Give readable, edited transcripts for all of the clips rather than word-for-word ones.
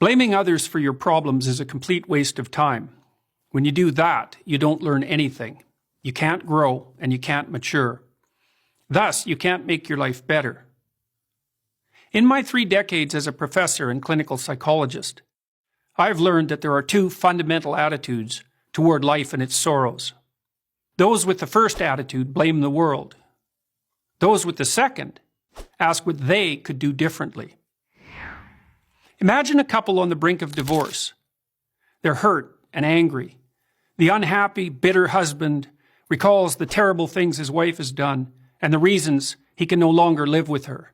Blaming others for your problems is a complete waste of time. When you do that, you don't learn anything. You can't grow and you can't mature. Thus, you can't make your life better. In my 3 decades as a professor and clinical psychologist, I've learned that there are 2 fundamental attitudes toward life and its sorrows. Those with the first attitude blame the world. Those with the second ask what they could do differently. Imagine a couple on the brink of divorce. They're hurt and angry. The unhappy, bitter husband recalls the terrible things his wife has done and the reasons he can no longer live with her.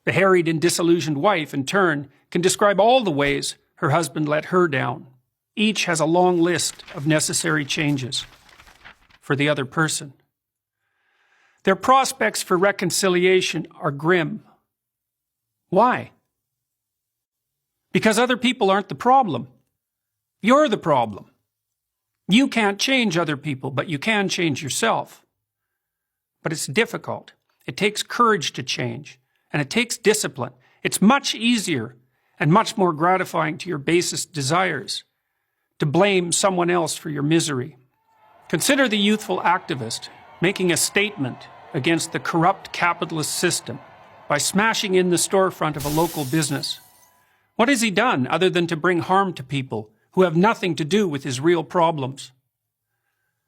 The harried and disillusioned wife, in turn, can describe all the ways her husband let her down. Each has a long list of necessary changes for the other person. Their prospects for reconciliation are grim. Why? Because other people aren't the problem. You're the problem. You can't change other people, but you can change yourself. But it's difficult. It takes courage to change, and it takes discipline. It's much easier and much more gratifying to your basest desires to blame someone else for your misery. Consider the youthful activist making a statement against the corrupt capitalist system by smashing in the storefront of a local business. What has he done other than to bring harm to people who have nothing to do with his real problems?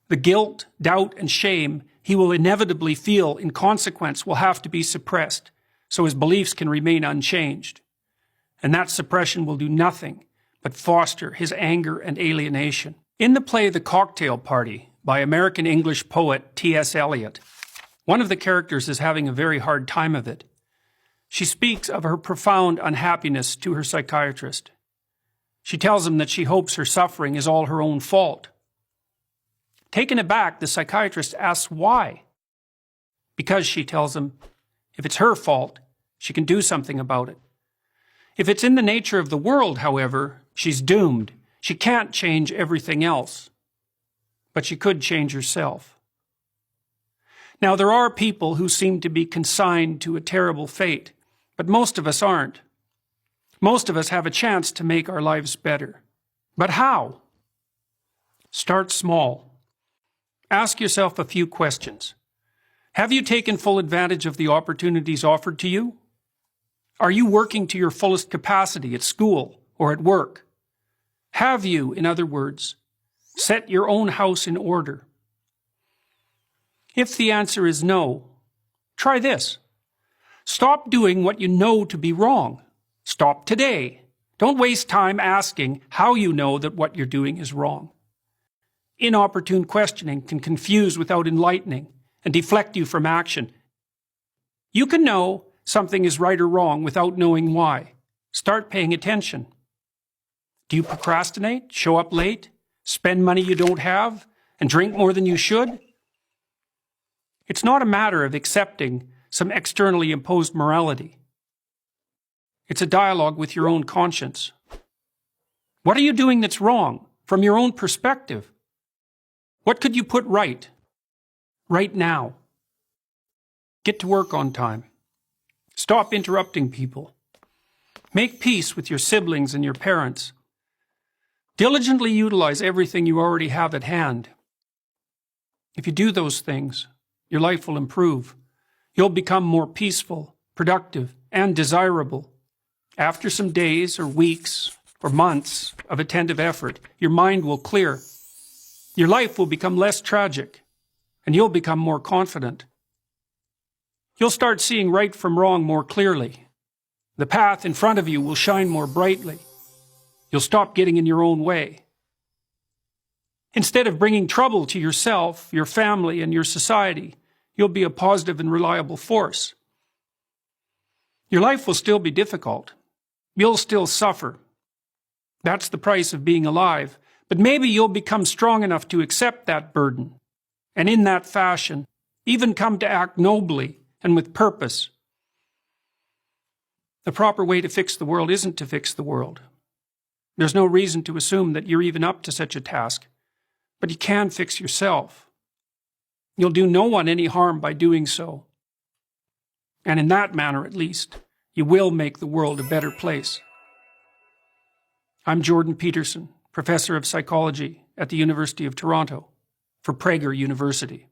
The guilt, doubt, and shame he will inevitably feel in consequence will have to be suppressed so his beliefs can remain unchanged. And that suppression will do nothing but foster his anger and alienation. In the play The Cocktail Party by American English poet T.S. Eliot, one of the characters is having a very hard time of it. She speaks of her profound unhappiness to her psychiatrist. She tells him that she hopes her suffering is all her own fault. Taken aback, the psychiatrist asks why. Because, she tells him, if it's her fault, she can do something about it. If it's in the nature of the world, however, she's doomed. She can't change everything else. But she could change herself. Now, there are people who seem to be consigned to a terrible fate, but most of us aren't. Most of us have a chance to make our lives better. But how? Start small. Ask yourself a few questions. Have you taken full advantage of the opportunities offered to you? Are you working to your fullest capacity at school or at work? Have you, in other words, set your own house in order? If the answer is no, try this. Stop doing what you know to be wrong. Stop today. Don't waste time asking how you know that what you're doing is wrong. Inopportune questioning can confuse without enlightening and deflect you from action. You can know something is right or wrong without knowing why. Start paying attention. Do you procrastinate, show up late, spend money you don't have, and drink more than you should? It's not a matter of accepting some externally imposed morality. It's a dialogue with your own conscience. What are you doing that's wrong from your own perspective? What could you put right now? Get to work on time. Stop interrupting people. Make peace with your siblings and your parents. Diligently utilize everything you already have at hand. If you do those things, your life will improve. You'll become more peaceful, productive, and desirable. After some days or weeks or months of attentive effort, your mind will clear. Your life will become less tragic, and you'll become more confident. You'll start seeing right from wrong more clearly. The path in front of you will shine more brightly. You'll stop getting in your own way. Instead of bringing trouble to yourself, your family, and your society, you'll be a positive and reliable force. Your life will still be difficult. You'll still suffer. That's the price of being alive. But maybe you'll become strong enough to accept that burden, and in that fashion, even come to act nobly and with purpose. The proper way to fix the world isn't to fix the world. There's no reason to assume that you're even up to such a task, but you can fix yourself. You'll do no one any harm by doing so. And in that manner, at least, you will make the world a better place. I'm Jordan Peterson, professor of psychology at the University of Toronto for Prager University.